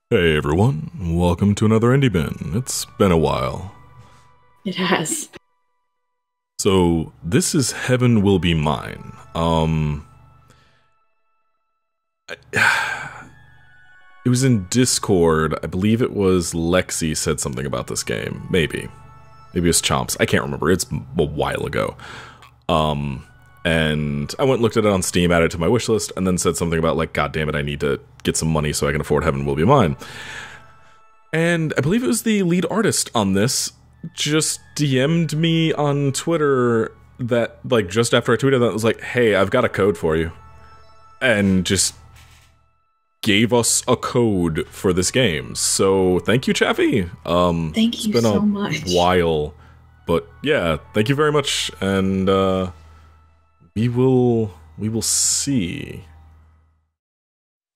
Hey everyone, welcome to another Indie Bin. It's been a while. It has. So, this is Heaven Will Be Mine. It was in Discord. I believe it was Lexi said something about this game. Maybe it was Chomps. I can't remember. It's a while ago. And I went and looked at it on Steam, added it to my wishlist, and then said something about, like, God damn it, I need to get some money so I can afford Heaven Will Be Mine. And I believe it was the lead artist on this just DM'd me on Twitter that, like, just after I tweeted that, was like, hey, I've got a code for you. And just gave us a code for this game. So, thank you, Chaffee. Thank you so much. It's been a while. But, yeah, thank you very much, and, we will see.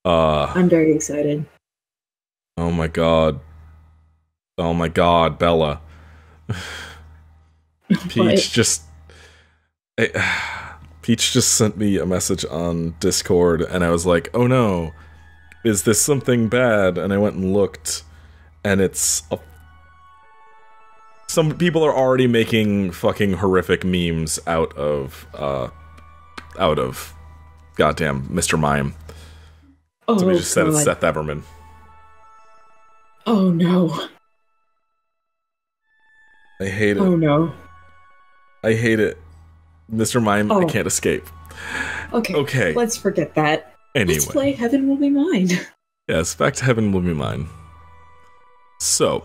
I'm very excited. Oh my god. Oh my god, Bella. Peach just sent me a message on Discord, and I was like, oh no, is this something bad? And I went and looked, and it's some people are already making fucking horrific memes out of goddamn Mr. Mime. Oh, Somebody just said it's God. Seth Everman. Oh no. I hate it. Oh no. I hate it. Mr. Mime, I can't escape. Okay. Let's forget that. Anyway. Let's play Heaven Will Be Mine. Yes, back to Heaven Will Be Mine. So,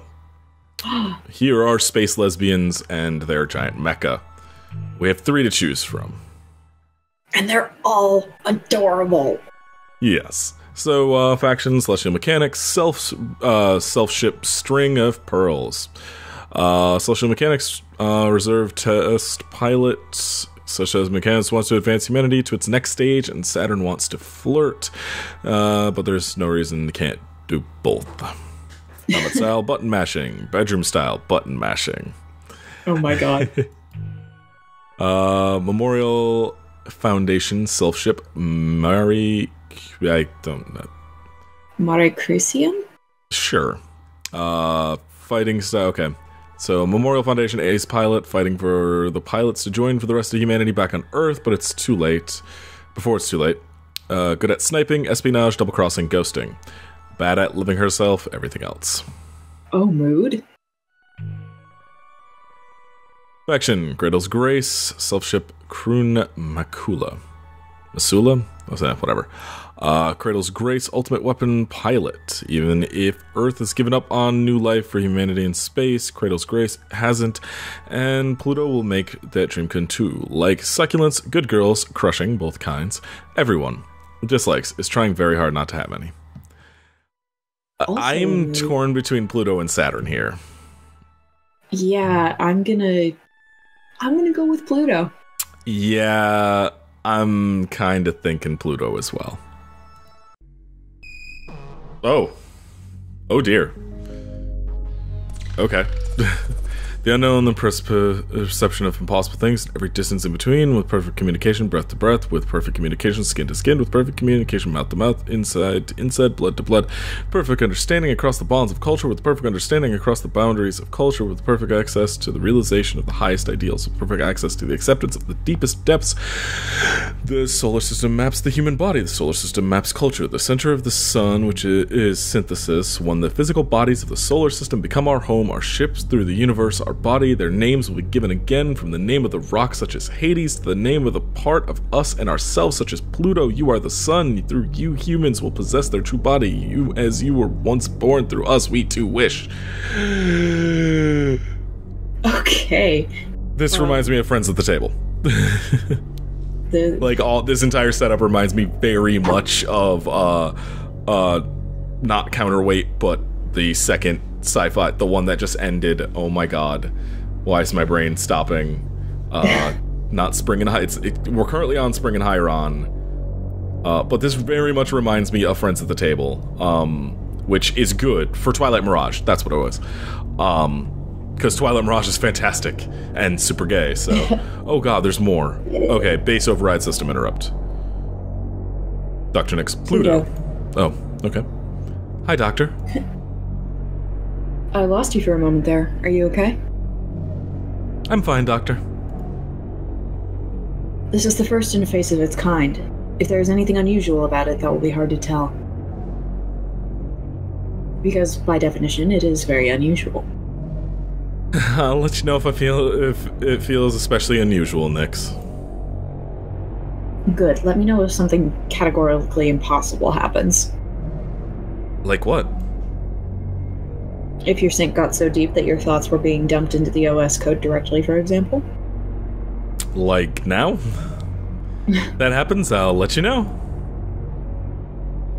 here are space lesbians and their giant mecha. We have 3 to choose from. And they're all adorable. Yes. So, faction, celestial mechanics, self-ship string of pearls. Celestial mechanics, reserve test pilots, such as Mechanus wants to advance humanity to its next stage, and Saturn wants to flirt. But there's no reason they can't do both. Helmet style, button mashing. Bedroom style, button mashing. Oh my god. Memorial Foundation, self-ship, I don't know. Mare Crucium? Sure. Fighting style, okay. So, Memorial Foundation ace pilot, fighting for the pilots to join for the rest of humanity back on Earth, but it's too late. Before it's too late. Good at sniping, espionage, double-crossing, ghosting. Bad at living herself, everything else. Oh, mood? Faction, Gretel's Grace, self-ship, Kroon Makula. Masula? Whatever. Cradle's Grace, ultimate weapon, pilot. Even if Earth has given up on new life for humanity in space, Cradle's Grace hasn't, and Pluto will make that dream come true. Like succulents, good girls, crushing, both kinds. Everyone who dislikes is trying very hard not to have any. I'm torn between Pluto and Saturn here. Yeah, I'm gonna go with Pluto. Yeah, I'm kind of thinking Pluto as well. Oh dear. Okay. The unknown, the perception of impossible things, every distance in between, with perfect communication, breath to breath, with perfect communication, skin to skin, with perfect communication, mouth to mouth, inside to inside, blood to blood, perfect understanding across the bonds of culture, with perfect understanding across the boundaries of culture, with perfect access to the realization of the highest ideals, with perfect access to the acceptance of the deepest depths. The solar system maps the human body, the solar system maps culture, the center of the sun, which is synthesis. When the physical bodies of the solar system become our home, our ships through the universe, our body, their names will be given again, from the name of the rock such as Hades to the name of the part of us and ourselves such as Pluto. You are the sun. Through you humans will possess their true body. You as you were once born, through us we too wish. Okay. This reminds me of Friends at the Table. Like, all this entire setup reminds me very much of not Counterweight, but the second sci-fi, the one that just ended. Oh my god, why is my brain stopping? Not Spring and High. We're currently on Spring and Higher on, but this very much reminds me of Friends at the Table, which is good for Twilight Mirage. That's what it was, because Twilight Mirage is fantastic and super gay. So, oh god, there's more. Okay, base override system interrupt. Dr. Nix, Pluto. Oh, okay. Hi, Doctor. I lost you for a moment there. Are you okay? I'm fine, Doctor. This is the first interface of its kind. If there is anything unusual about it, that will be hard to tell. Because, by definition, it is very unusual. I'll let you know if it feels especially unusual, Nix. Good. Let me know if something categorically impossible happens. Like what? If your sink got so deep that your thoughts were being dumped into the OS code directly, for example. Like now? That happens, I'll let you know.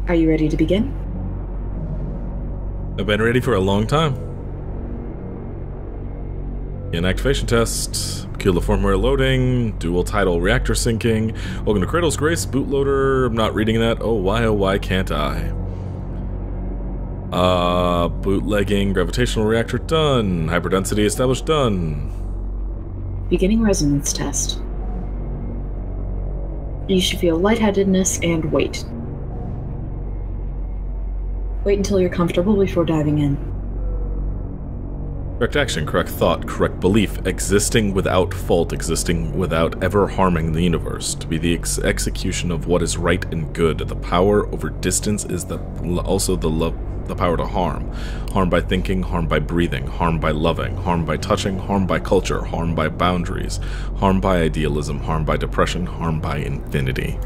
Are you ready to begin? I've been ready for a long time. Inactivation test, peculiar firmware loading, dual tidal reactor syncing. Welcome to Kratos Grace, bootloader. I'm not reading that. Oh why can't I? Bootlegging, gravitational reactor done. Hyperdensity established done. Beginning resonance test. You should feel lightheadedness and weight. Wait until you're comfortable before diving in. Correct action, correct thought, correct belief, existing without fault, existing without ever harming the universe. To be the execution of what is right and good. The power over distance is also the power to harm. Harm by thinking, harm by breathing, harm by loving, harm by touching, harm by culture, harm by boundaries, harm by idealism, harm by depression, harm by infinity.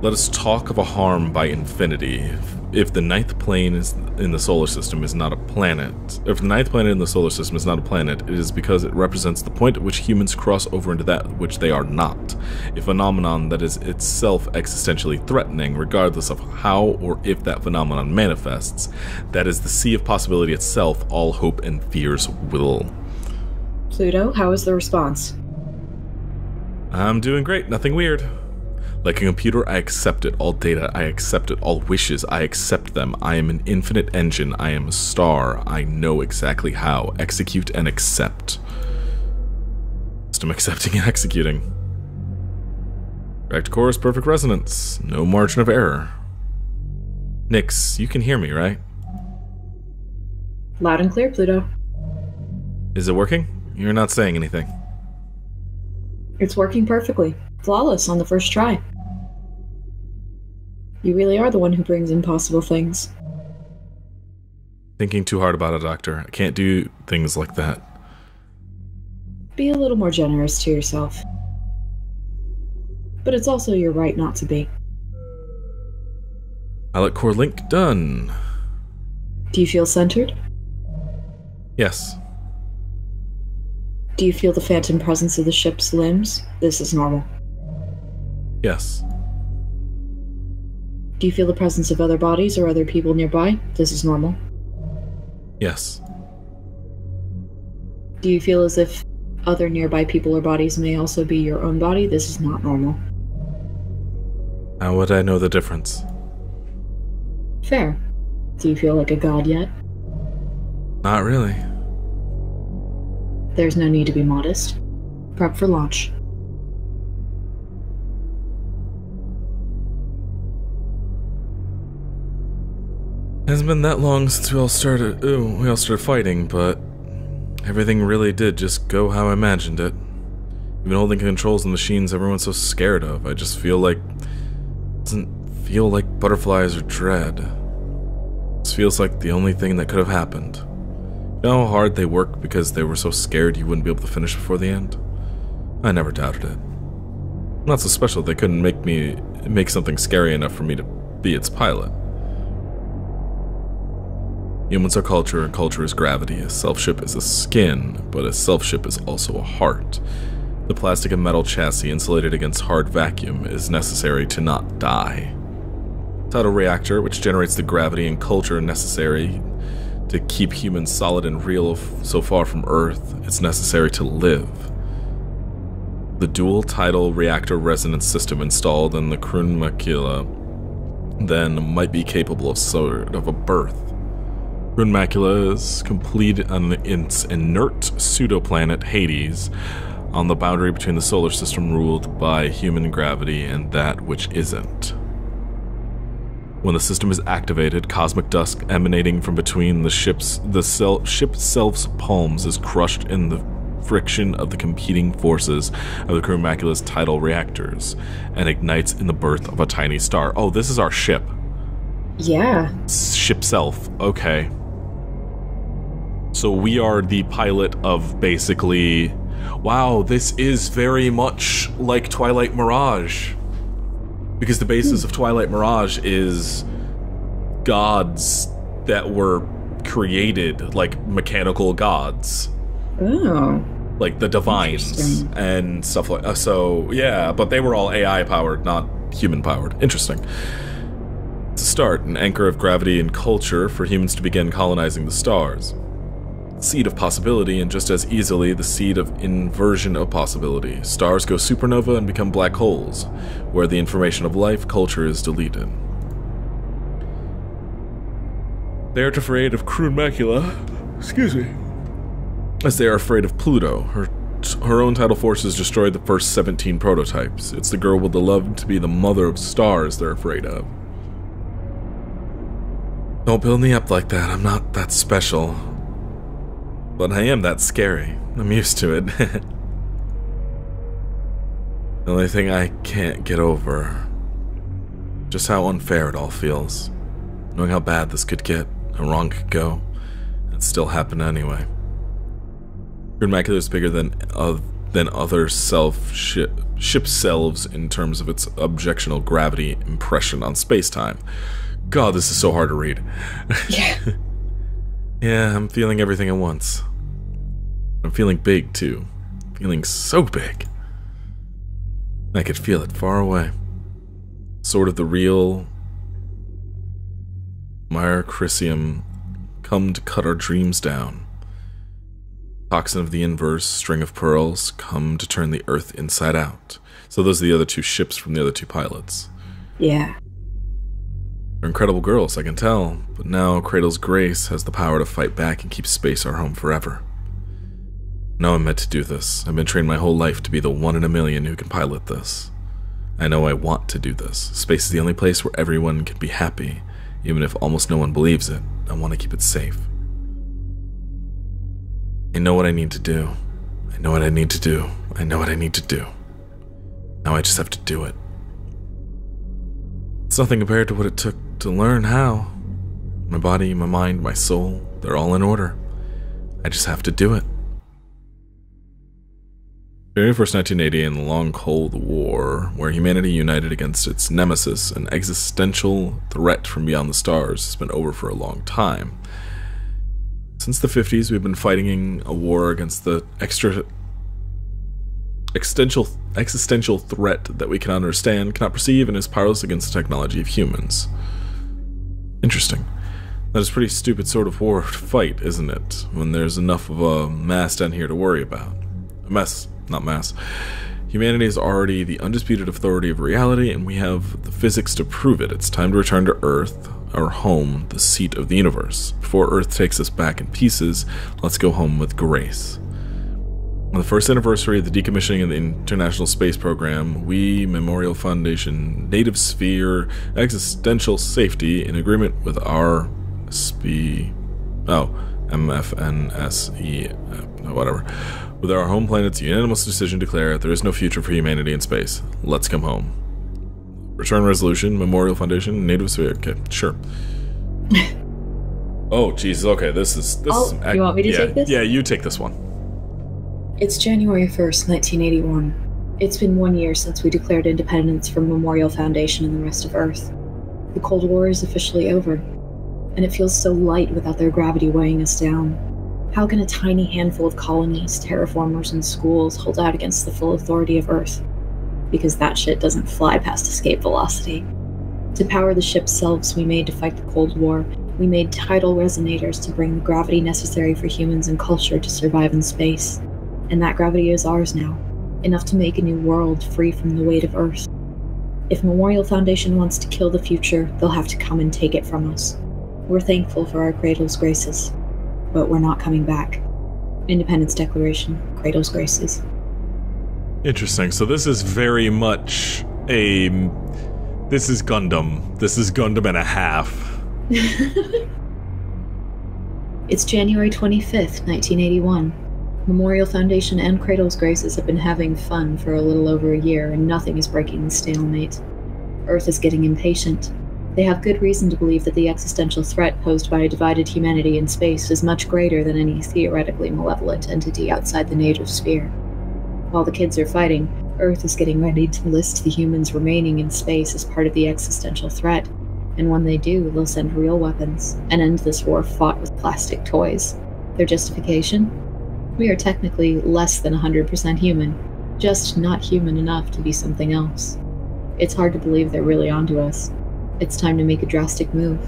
Let us talk of a harm by infinity. If the ninth plane in the solar system is not a planet, if the ninth planet in the solar system is not a planet, it is because it represents the point at which humans cross over into that which they are not. A phenomenon that is itself existentially threatening, regardless of how or if that phenomenon manifests. That is the sea of possibility itself, all hope and fears will. Pluto, how is the response? I'm doing great, nothing weird. Like a computer, I accept it. All data, I accept it. All wishes, I accept them. I am an infinite engine. I am a star. I know exactly how. Execute and accept. System accepting and executing. Correct course, perfect resonance. No margin of error. Nix, you can hear me, right? Loud and clear, Pluto. Is it working? You're not saying anything. It's working perfectly. Flawless on the first try. You really are the one who brings impossible things. Thinking too hard about it, Doctor. I can't do things like that. Be a little more generous to yourself. But it's also your right not to be. Pilot core link done. Do you feel centered? Yes. Do you feel the phantom presence of the ship's limbs? This is normal. Yes. Do you feel the presence of other bodies or other people nearby? This is normal. Yes. Do you feel as if other nearby people or bodies may also be your own body? This is not normal. How would I know the difference? Fair. Do you feel like a god yet? Not really. There's no need to be modest. Prep for launch. Hasn't been that long since we all started fighting, but everything really did just go how I imagined it. Even holding controls of the machines everyone's so scared of, I just feel like it doesn't feel like butterflies or dread. This feels like the only thing that could have happened. You know how hard they work because they were so scared you wouldn't be able to finish before the end? I never doubted it. I'm not so special they couldn't make something scary enough for me to be its pilot. Humans are culture, and culture is gravity. A self-ship is a skin, but a self-ship is also a heart. The plastic and metal chassis insulated against hard vacuum is necessary to not die. Tidal reactor, which generates the gravity and culture necessary to keep humans solid and real so far from Earth, it's necessary to live. The dual tidal reactor resonance system installed in the Krun macula then might be capable of sort of a birth. Krun macula is complete on its inert pseudoplanet Hades, on the boundary between the solar system ruled by human gravity and that which isn't. When the system is activated, cosmic dust emanating from between the ship self's palms is crushed in the friction of the competing forces of the Crew Macula's tidal reactors and ignites in the birth of a tiny star. Oh, this is our ship. Yeah. Ship self. Okay. So we are the pilot of basically... Wow, this is very much like Twilight Mirage. Because the basis of Twilight Mirage is gods that were created, like mechanical gods. Oh. Like the divines and stuff like that. So, yeah, but they were all AI powered, not human powered. Interesting. To start, an anchor of gravity and culture for humans to begin colonizing the stars. Seed of possibility, and just as easily the seed of inversion of possibility. Stars go supernova and become black holes, where the information of life culture is deleted. They are afraid of Crew Macula, excuse me, as they are afraid of Pluto. Her own tidal forces destroyed the first 17 prototypes. It's the girl with the love to be the mother of stars they're afraid of. Don't build me up like that, I'm not that special. But I am that scary. I'm used to it. The only thing I can't get over, just how unfair it all feels. Knowing how bad this could get, how wrong it could go, and it still happened anyway. Crew Macula is bigger than other ship selves in terms of its objectional gravity impression on space-time. God, this is so hard to read. Yeah. Yeah, I'm feeling everything at once. I'm feeling big, too. Feeling so big. I could feel it far away. Sort of the real Myrocrisium come to cut our dreams down. Toxin of the inverse, string of pearls, come to turn the earth inside out. So those are the other two ships from the other two pilots. Yeah. They're incredible girls, I can tell, but now Cradle's Grace has the power to fight back and keep space our home forever. I know I'm meant to do this. I've been trained my whole life to be the one in a million who can pilot this. I know I want to do this. Space is the only place where everyone can be happy, even if almost no one believes it. I want to keep it safe. I know what I need to do. I know what I need to do. I know what I need to do. Now I just have to do it. It's nothing compared to what it took to learn how. My body, my mind, my soul, they're all in order. I just have to do it. January 1st, 1980, in the long Cold War, where humanity united against its nemesis, an existential threat from beyond the stars, has been over for a long time. Since the 50s, we've been fighting a war against the existential threat that we cannot understand, cannot perceive, and is powerless against the technology of humans. Interesting. That is a pretty stupid sort of war to fight, isn't it? When there's enough of a mass down here to worry about. A mess, not mass. Humanity is already the undisputed authority of reality, and we have the physics to prove it. It's time to return to Earth, our home, the seat of the universe. Before Earth takes us back in pieces, let's go home with grace. On the first anniversary of the decommissioning of the International Space Program, we, Memorial Foundation, Native Sphere, Existential Safety, in agreement with our MFNSE, whatever, with our home planet's unanimous decision declare there is no future for humanity in space. Let's come home. Return resolution, Memorial Foundation, Native Sphere. Okay, sure. Oh, Jesus. Okay, this is. You want me to take this? Yeah, you take this one. It's January 1st, 1981. It's been 1 year since we declared independence from Memorial Foundation and the rest of Earth. The Cold War is officially over, and it feels so light without their gravity weighing us down. How can a tiny handful of colonies, terraformers, and schools hold out against the full authority of Earth? Because that shit doesn't fly past escape velocity. To power the ship's selves we made to fight the Cold War, we made tidal resonators to bring the gravity necessary for humans and culture to survive in space. And that gravity is ours now, enough to make a new world free from the weight of Earth. If Memorial Foundation wants to kill the future, they'll have to come and take it from us. We're thankful for our Cradle's Graces, but we're not coming back. Independence Declaration, Cradle's Graces. Interesting. So this is very much a... This is Gundam. This is Gundam and a half. It's January 25th, 1981. Memorial Foundation and Cradle's Graces have been having fun for a little over a year, and nothing is breaking the stalemate. Earth is getting impatient. They have good reason to believe that the existential threat posed by a divided humanity in space is much greater than any theoretically malevolent entity outside the native sphere. While the kids are fighting, Earth is getting ready to list the humans remaining in space as part of the existential threat, and when they do, they'll send real weapons and end this war fought with plastic toys. Their justification? We are technically less than 100% human, just not human enough to be something else. It's hard to believe they're really onto us. It's time to make a drastic move.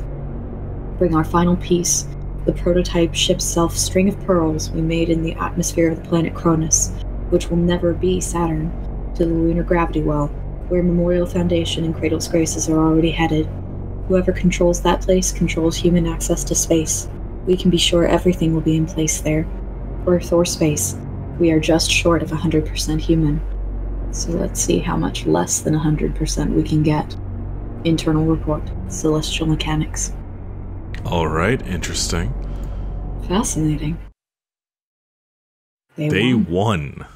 Bring our final piece, the prototype ship's self-string of pearls we made in the atmosphere of the planet Cronus, which will never be Saturn, to the lunar gravity well, where Memorial Foundation and Cradle's Graces are already headed. Whoever controls that place controls human access to space. We can be sure everything will be in place there. Earth or space, we are just short of 100% human. So let's see how much less than 100% we can get. Internal report, Celestial Mechanics. Alright, interesting. Fascinating. Day one.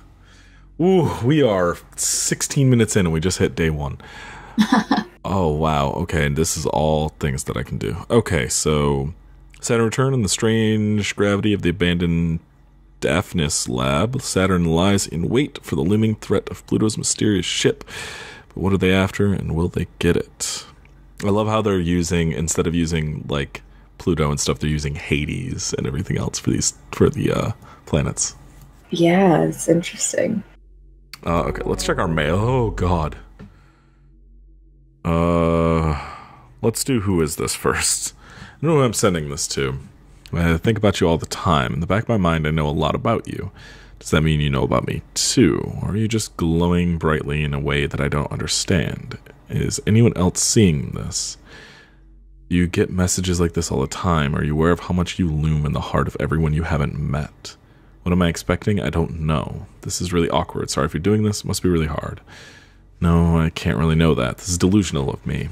Ooh, we are 16 minutes in and we just hit day one. Oh, wow. Okay, and this is all things that I can do. Okay, so Saturn return in the strange gravity of the abandoned Daphnis lab. Saturn lies in wait for the looming threat of Pluto's mysterious ship. But what are they after, and will they get it? I love how they're using, instead of using, like, Pluto and stuff, they're using Hades and everything else for the planets. Yeah, it's interesting. Okay, let's check our mail. Oh, God. Let's do who is this first. I know who I'm sending this to. I think about you all the time. In the back of my mind, I know a lot about you. Does that mean you know about me, too? Or are you just glowing brightly in a way that I don't understand? Is anyone else seeing this? Do you get messages like this all the time? Are you aware of how much you loom in the heart of everyone you haven't met? What am I expecting? I don't know. This is really awkward. Sorry if you're doing this. It must be really hard. No, I can't really know that. This is delusional of me.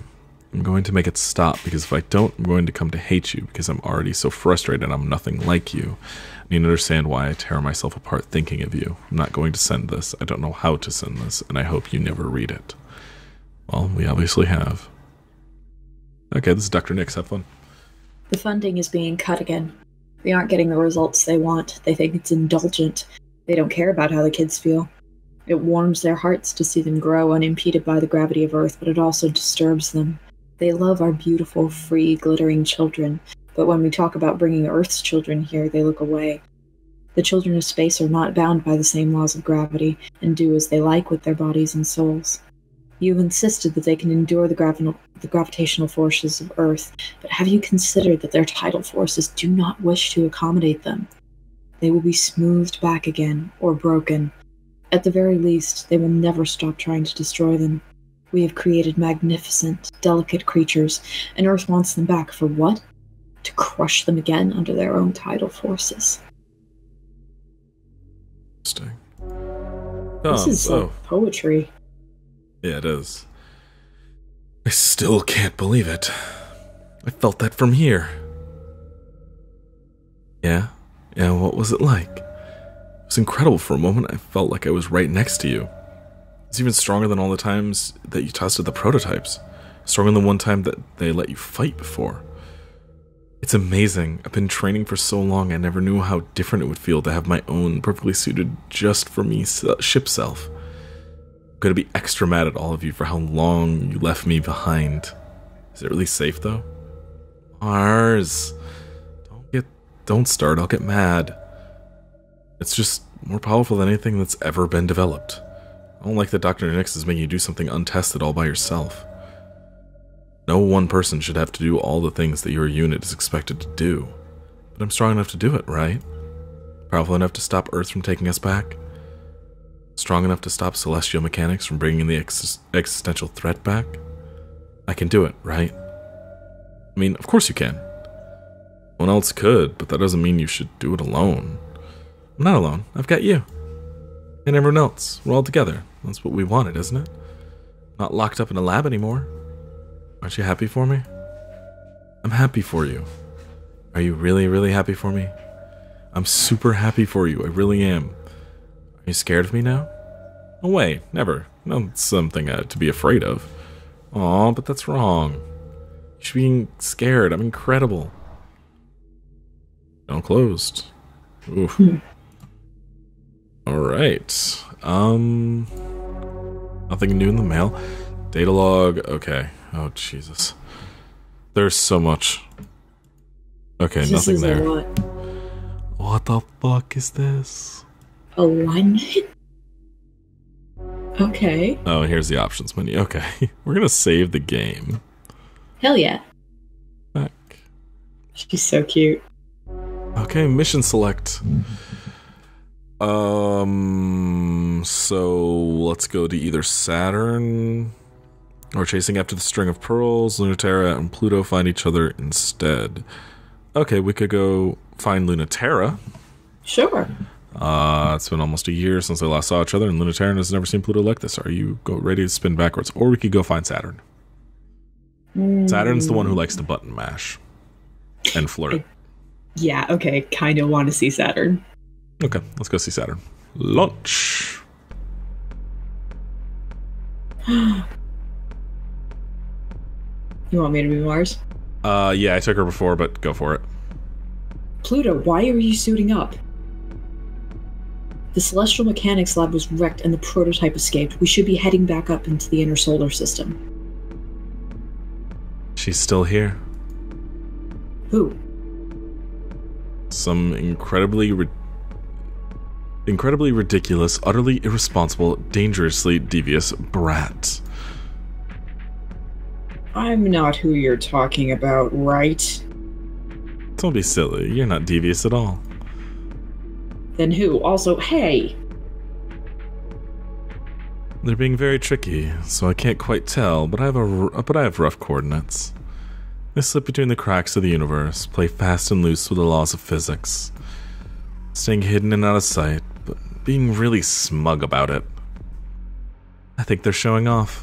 I'm going to make it stop, because if I don't, I'm going to come to hate you, because I'm already so frustrated I'm nothing like you. I need to understand why I tear myself apart thinking of you. I'm not going to send this. I don't know how to send this, and I hope you never read it. Well, we obviously have. Okay, this is Dr. Nix. Have fun. The funding is being cut again. They aren't getting the results they want. They think it's indulgent. They don't care about how the kids feel. It warms their hearts to see them grow unimpeded by the gravity of Earth, but it also disturbs them. They love our beautiful, free, glittering children, but when we talk about bringing Earth's children here, they look away. The children of space are not bound by the same laws of gravity, and do as they like with their bodies and souls. You've insisted that they can endure the gravitational forces of Earth, but have you considered that their tidal forces do not wish to accommodate them? They will be smoothed back again, or broken. At the very least, they will never stop trying to destroy them. We have created magnificent, delicate creatures, and Earth wants them back for what? To crush them again under their own tidal forces. Interesting. This is like poetry. Yeah, it is. I still can't believe it. I felt that from here. Yeah, what was it like? It was incredible. For a moment, I felt like I was right next to you. It's even stronger than all the times that you tested the prototypes. Stronger than one time that they let you fight before. It's amazing. I've been training for so long, I never knew how different it would feel to have my own, perfectly suited just for me ship self. I'm gonna be extra mad at all of you for how long you left me behind. Is it really safe, though? Mars. Don't start, I'll get mad. It's just more powerful than anything that's ever been developed. I don't like that Dr. Nix is making you do something untested all by yourself. No one person should have to do all the things that your unit is expected to do. But I'm strong enough to do it, right? Powerful enough to stop Earth from taking us back? Strong enough to stop Celestial Mechanics from bringing the existential threat back? I can do it, right? I mean, of course you can. No one else could, but that doesn't mean you should do it alone. I'm not alone. I've got you. And everyone else. We're all together. That's what we wanted, isn't it? Not locked up in a lab anymore. Aren't you happy for me? I'm happy for you. Are you really, really happy for me? I'm super happy for you. I really am. Are you scared of me now? No way. Never. Not something to be afraid of. Aw, but that's wrong. You should be scared. I'm incredible. All closed. Oof. Alright. Nothing new in the mail. Data log. Okay. Oh, Jesus. There's so much. Okay, This nothing is there. a lot. What the fuck is this? Alignment? Okay. Oh, here's the options menu. Okay. We're gonna save the game. Hell yeah. Back. She's so cute. Okay, mission select. So let's go to either Saturn or chasing after the string of pearls. Lunaterra and Pluto find each other instead. Okay, we could go find Lunaterra. Sure. It's been almost a year since they last saw each other, and Lunaterra has never seen Pluto like this. Are you ready to spin backwards? Or we could go find Saturn. Saturn's the one who likes to button mash and flirt. Yeah, okay. Kind of want to see Saturn. Okay, let's go see Saturn. Launch. You want me to be Mars? Yeah, I took her before, but go for it. Pluto, why are you suiting up? The Celestial Mechanics lab was wrecked and the prototype escaped. We should be heading back up into the inner solar system. She's still here. Who? Some incredibly ridiculous, utterly irresponsible, dangerously devious brat. I'm not who you're talking about, right? Don't be silly. You're not devious at all. Then who? Also, hey! They're being very tricky, so I can't quite tell, but I have rough coordinates. They slip between the cracks of the universe, play fast and loose with the laws of physics. Staying hidden and out of sight, but being really smug about it. I think they're showing off.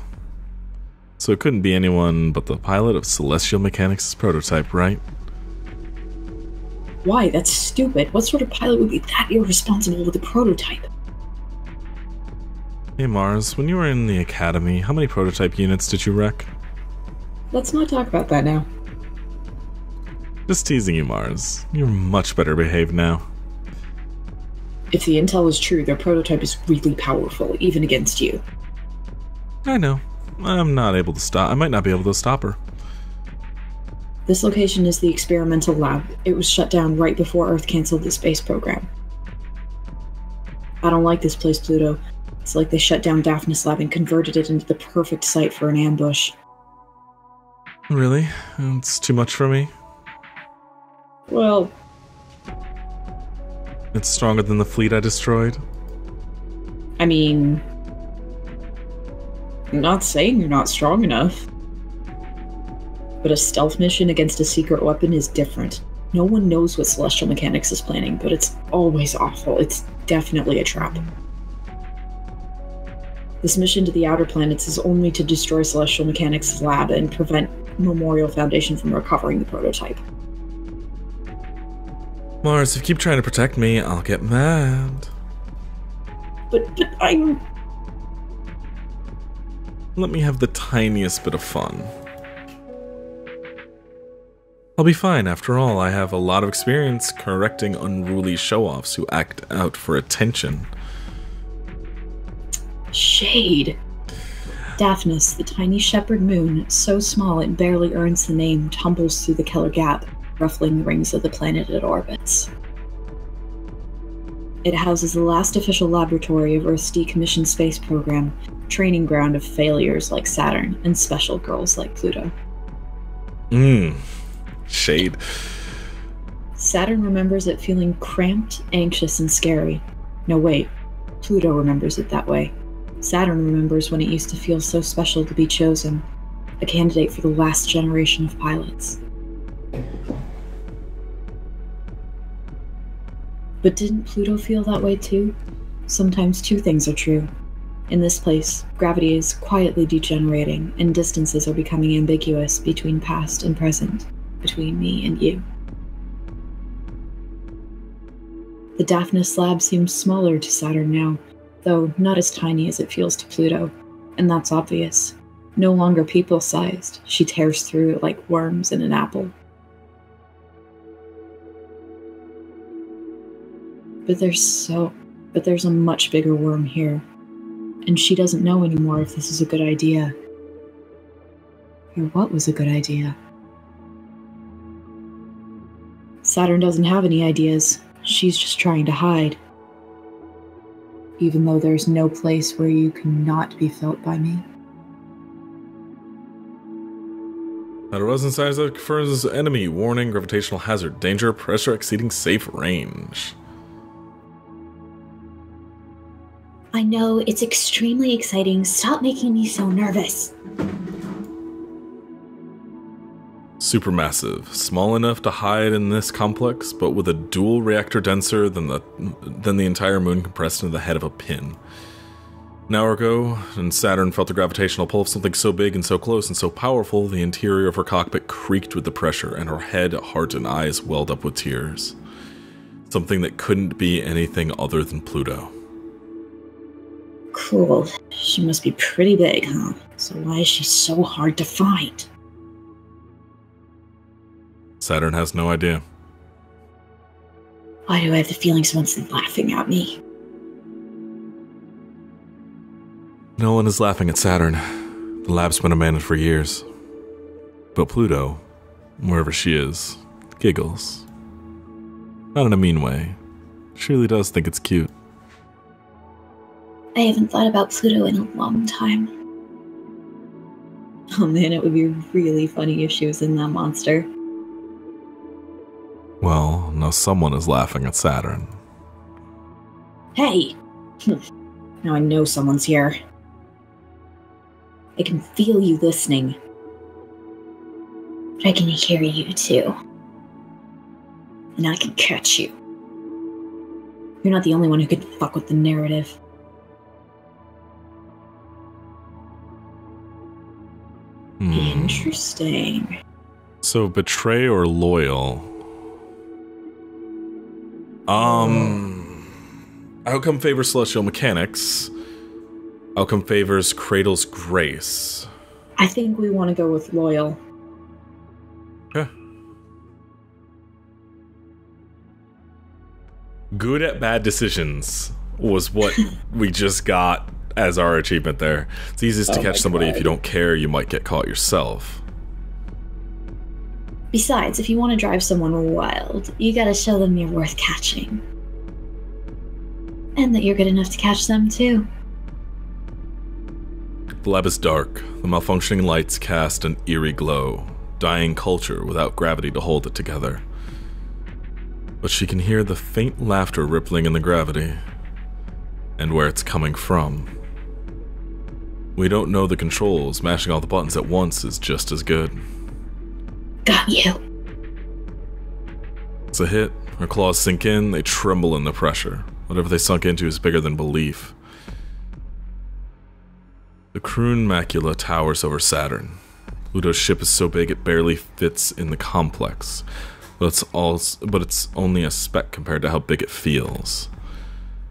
So it couldn't be anyone but the pilot of Celestial Mechanics' prototype, right? Why? That's stupid. What sort of pilot would be that irresponsible with a prototype? Hey Mars, when you were in the academy, how many prototype units did you wreck? Let's not talk about that now. Just teasing you, Mars. You're much better behaved now. If the intel is true, their prototype is really powerful, even against you. I know. I might not be able to stop her. This location is the experimental lab. It was shut down right before Earth canceled the space program. I don't like this place, Pluto. It's like they shut down Daphnis Lab and converted it into the perfect site for an ambush. Really? It's too much for me? Well, It's stronger than the fleet I destroyed? I mean, I'm not saying you're not strong enough. But a stealth mission against a secret weapon is different. No one knows what Celestial Mechanics is planning, but it's always awful. It's definitely a trap. This mission to the outer planets is only to destroy Celestial Mechanics' lab and prevent Memorial Foundation from recovering the prototype. Mars, if you keep trying to protect me, I'll get mad. But I'm... Let me have the tiniest bit of fun. I'll be fine. After all, I have a lot of experience correcting unruly show-offs who act out for attention. Shade. Daphnis, the tiny shepherd moon, so small it barely earns the name, tumbles through the Keller Gap, ruffling the rings of the planet it orbits. It houses the last official laboratory of Earth's decommissioned space program, training ground of failures like Saturn and special girls like Pluto. Shade. Saturn remembers it feeling cramped, anxious, and scary. No, wait. Pluto remembers it that way. Saturn remembers when it used to feel so special to be chosen, a candidate for the last generation of pilots. But didn't Pluto feel that way too? Sometimes two things are true. In this place, gravity is quietly degenerating, and distances are becoming ambiguous between past and present, between me and you. The Daphne slab seems smaller to Saturn now, though not as tiny as it feels to Pluto, and that's obvious. No longer people-sized, she tears through it like worms in an apple. But there's a much bigger worm here, and she doesn't know anymore if this is a good idea. Or what was a good idea. Saturn doesn't have any ideas. She's just trying to hide. Even though there's no place where you cannot be felt by me. Outer Western size that confirms enemy. Warning, gravitational hazard. Danger, pressure exceeding safe range. I know, it's extremely exciting. Stop making me so nervous. Supermassive. Small enough to hide in this complex, but with a dual reactor denser than the entire moon compressed into the head of a pin. An hour ago, and Saturn felt the gravitational pull of something so big and so close and so powerful, the interior of her cockpit creaked with the pressure, and her head, heart, and eyes welled up with tears. Something that couldn't be anything other than Pluto. Cool. She must be pretty big, huh? So why is she so hard to find? Saturn has no idea. Why do I have the feeling someone's laughing at me? No one is laughing at Saturn. The lab's been abandoned for years. But Pluto, wherever she is, giggles. Not in a mean way. She really does think it's cute. I haven't thought about Pluto in a long time. Oh man, it would be really funny if she was in that monster. Well, now someone is laughing at Saturn. Hey! Now I know someone's here. I can feel you listening. But I can hear you too. And I can catch you. You're not the only one who could fuck with the narrative. Interesting. So, betray or loyal? Outcome favors celestial mechanics. Outcome favors Cradle's grace. I think we want to go with loyal. Yeah. Good at bad decisions was what we just got as our achievement there. It's easiest to catch somebody. If you don't care, you might get caught yourself. Besides, if you want to drive someone wild, you gotta show them you're worth catching. And that you're good enough to catch them too. The lab is dark. The malfunctioning lights cast an eerie glow. Dying culture without gravity to hold it together. But she can hear the faint laughter rippling in the gravity. And where it's coming from. We don't know the controls. Mashing all the buttons at once is just as good. Got you. It's a hit. Her claws sink in. They tremble in the pressure. Whatever they sunk into is bigger than belief. The Kroon Macula towers over Saturn. Pluto's ship is so big it barely fits in the complex. But it's only a speck compared to how big it feels.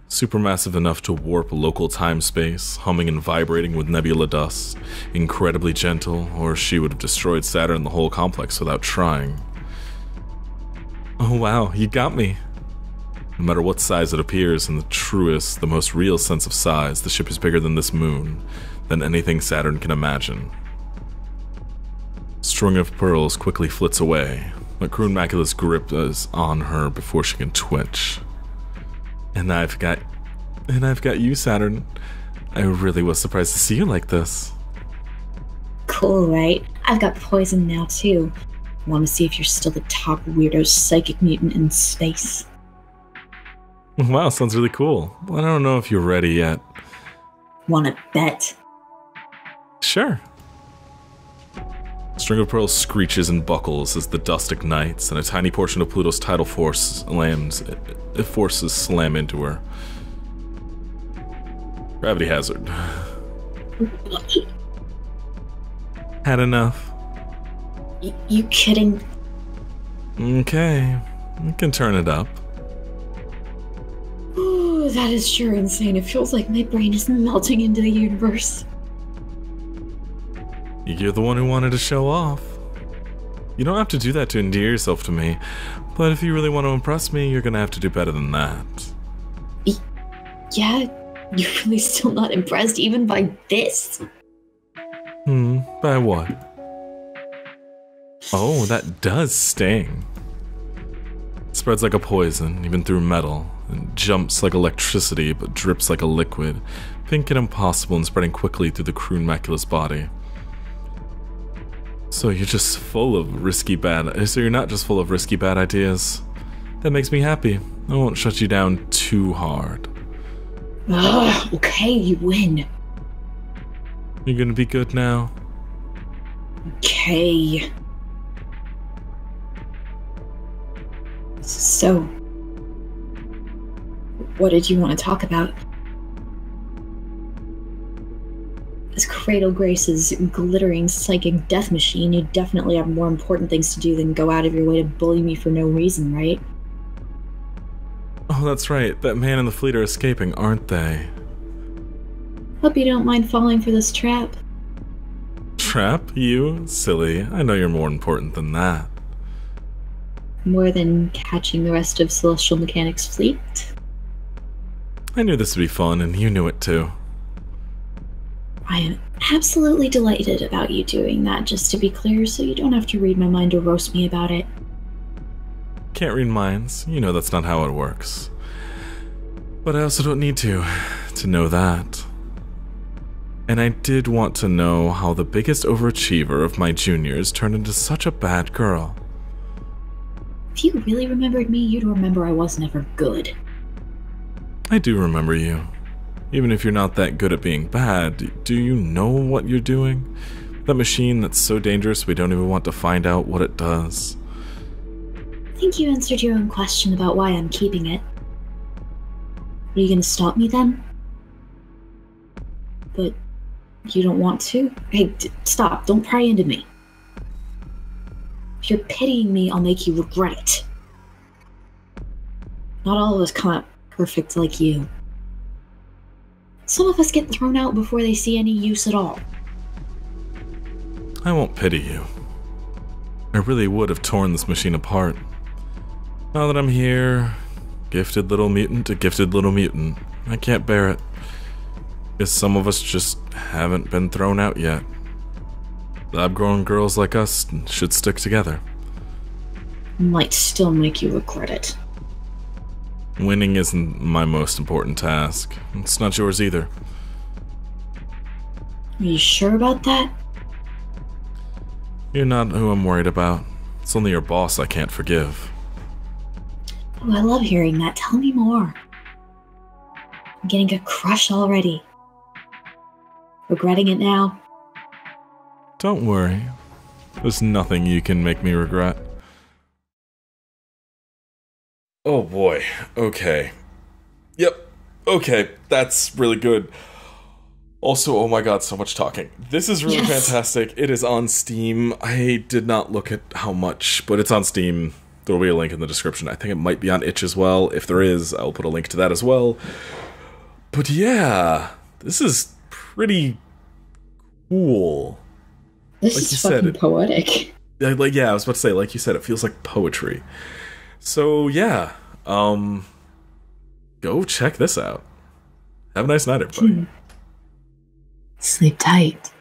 Supermassive enough to warp local time-space, humming and vibrating with nebula dust, incredibly gentle, or she would have destroyed Saturn and the whole complex without trying. Oh wow, you got me! No matter what size it appears, in the truest, the most real sense of size, the ship is bigger than this moon, than anything Saturn can imagine. String of pearls quickly flits away, but Kroon Macula's grip is on her before she can twitch. And I've got you, Saturn. I really was surprised to see you like this. Cool, right? I've got poison now, too. Want to see if you're still the top weirdo psychic mutant in space. Wow, sounds really cool. Well, I don't know if you're ready yet. Wanna bet? Sure. String of pearls screeches and buckles as the dust ignites, and a tiny portion of Pluto's tidal force forces slam into her. Gravity hazard. Had enough. You kidding? Okay, we can turn it up. Ooh, that is sure insane. It feels like my brain is melting into the universe. You're the one who wanted to show off. You don't have to do that to endear yourself to me, but if you really want to impress me, you're gonna have to do better than that. Yeah? You're really still not impressed even by this? By what? Oh, that does sting. Spreads like a poison, even through metal, and jumps like electricity, but drips like a liquid, pink and impossible and spreading quickly through the crude macula's body. So you're just full of risky bad... So you're not just full of risky bad ideas. That makes me happy. I won't shut you down too hard. Ugh, okay, you win. You're gonna be good now? Okay. So, what did you want to talk about? As Cradle Grace's glittering psychic death machine, you definitely have more important things to do than go out of your way to bully me for no reason, right? Oh, that's right. That man and the fleet are escaping, aren't they? Hope you don't mind falling for this trap. Trap? You? Silly. I know you're more important than that. More than catching the rest of Celestial Mechanics' fleet? I knew this would be fun, and you knew it too. I am absolutely delighted about you doing that, just to be clear, so you don't have to read my mind or roast me about it. Can't read minds. You know that's not how it works. But I also don't need to know that. And I did want to know how the biggest overachiever of my juniors turned into such a bad girl. If you really remembered me, you'd remember I was never good. I do remember you. Even if you're not that good at being bad, do you know what you're doing? That machine that's so dangerous we don't even want to find out what it does. I think you answered your own question about why I'm keeping it. Are you gonna stop me then? But you don't want to? Hey, stop. Don't pry into me. If you're pitying me, I'll make you regret it. Not all of us come out perfect like you. Some of us get thrown out before they see any use at all. I won't pity you. I really would have torn this machine apart. Now that I'm here, gifted little mutant to gifted little mutant, I can't bear it. Guess some of us just haven't been thrown out yet. Lab-grown girls like us should stick together. Might still make you regret it. Winning isn't my most important task. It's not yours either. Are you sure about that? You're not who I'm worried about. It's only your boss I can't forgive. Oh, I love hearing that. Tell me more. I'm getting a crush already. Regretting it now? Don't worry. There's nothing you can make me regret. Oh boy. Okay. Yep. Okay. That's really good. Also, oh my god, so much talking. This is really fantastic. It is on Steam. I did not look at how much, but it's on Steam. There will be a link in the description. I think it might be on itch as well. If there is, I'll put a link to that as well. But yeah, this is pretty cool. This is fucking poetic. Like, yeah, I was about to say, like you said, it feels like poetry. So yeah, go check this out. Have a nice night, everybody. Sleep tight.